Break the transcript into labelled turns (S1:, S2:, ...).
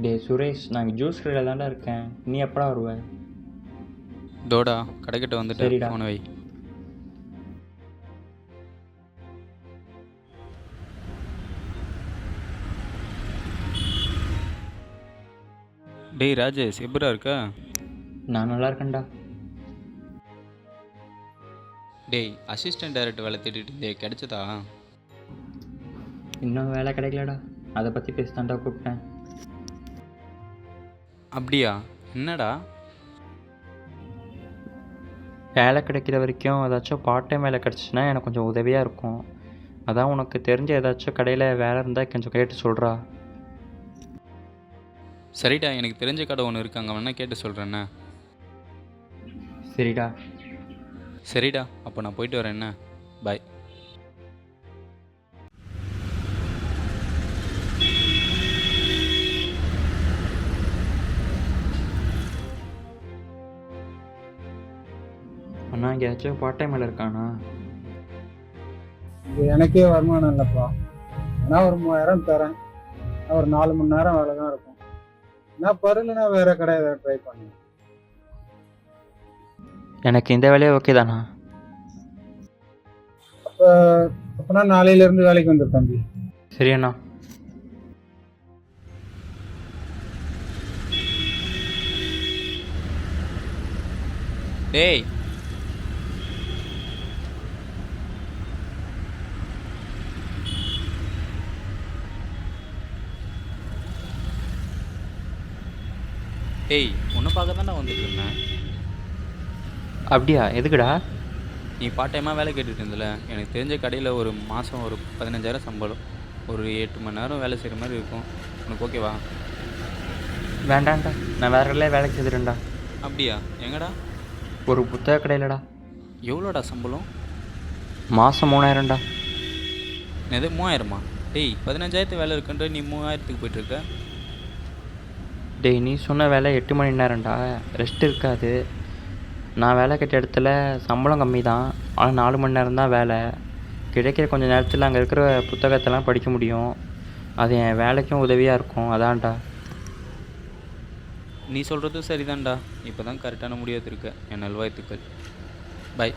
S1: டேய் சுரேஷ், நான் ஜூஸ் கடையில் தான்டா இருக்கேன். நீ எப்படா வருவ?
S2: டோடா கடைக்கிட்ட வந்துட்டு
S1: சரிடா.
S2: ஃபோனை வை. டேய் ராஜேஷ், எப்படா இருக்க?
S1: நான் நல்லா இருக்கேன்டா.
S2: டேய் அசிஸ்டன்ட் டைரக்டர் வேலை தேடிட்டு இருந்தே, கிடைச்சதா?
S1: இன்னும் வேலை கிடைக்கலடா. அதை பற்றி பேசத்தான்டா கூப்பிட்டேன்.
S2: அப்படியா? என்னடா?
S1: வேலை கிடைக்கிற வரைக்கும் ஏதாச்சும் பார்ட் டைம் வேலை கிடச்சின்னா எனக்கு கொஞ்சம் உதவியாக இருக்கும். அதான் உனக்கு தெரிஞ்ச ஏதாச்சும் கடையில் வேலை இருந்தால் கொஞ்சம் கேட்டு சொல்கிறா.
S2: சரிடா, எனக்கு தெரிஞ்ச கடை ஒன்று இருக்கு, அங்கே வேணா கேட்டு சொல்கிறேண்ணே.
S1: சரிடா.
S2: சரிடா, அப்போ நான் போயிட்டு வரேன். என்ன பாய்.
S1: அண்ணா, எங்கேயாச்சும் பார்ட் டைம் வேலை இருக்காண்ணா?
S3: இது எனக்கே வருமானம் இல்லைப்பா. ஆனால் ஒரு 3000 தரேன். ஒரு 4 மணி நேரம் வேலை தான் இருக்கும். நான் பரலனா வேற கடை ஏதாவது ட்ரை பண்ணேன்.
S1: எனக்கு இந்த வேலையே ஓகே தானா?
S3: அப்போனா நாளையிலேருந்து வேலைக்கு வந்துரு தம்பி.
S1: சரி அண்ணா.
S2: டேய் டேய், உன்னை பார்க்க தானே வந்துட்டு இருந்தேன்.
S1: அப்படியா? எதுக்குடா?
S2: நீ பார்ட் டைமாக வேலை கேட்டுட்டு இருந்தல, எனக்கு தெரிஞ்ச கடையில் ஒரு மாதம் ஒரு 15,000 சம்பளம், ஒரு 8 மணி நேரம் வேலை செய்கிற மாதிரி இருக்கும். உனக்கு ஓகேவா?
S1: வேண்டாம்டா, நான் வேற கடையில் வேலைக்கு செய்துறேன்டா.
S2: அப்படியா? எங்கடா?
S1: ஒரு புத்தக கடையிலடா.
S2: எவ்வளோடா சம்பளம்?
S1: மாதம் 3000டா.
S2: எது 3000மா? டேய் 15,000 வேலை இருக்குன்ற நீ 3000க்கு போயிட்டுருக்க.
S1: டேய், நீ சொன்ன வேலை 8 மணி நேரம்டா, ரெஸ்ட் இருக்காது. நான் வேலை கேட்ட இடத்துல சம்பளம் கம்மி தான், ஆனால் 4 மணி நேரம் தான் வேலை. கிடைக்கிற கொஞ்சம் நேரத்தில் அங்கே இருக்கிற புத்தகத்தெல்லாம் படிக்க முடியும். அது என் வேலைக்கும் உதவியாக இருக்கும். அதான்டா.
S2: நீ சொல்கிறதும் சரிதான்டா. இப்போ தான் கரெக்டான முடிவு எடுத்திருக்க. என் நல்வாழ்த்துக்கள். பை.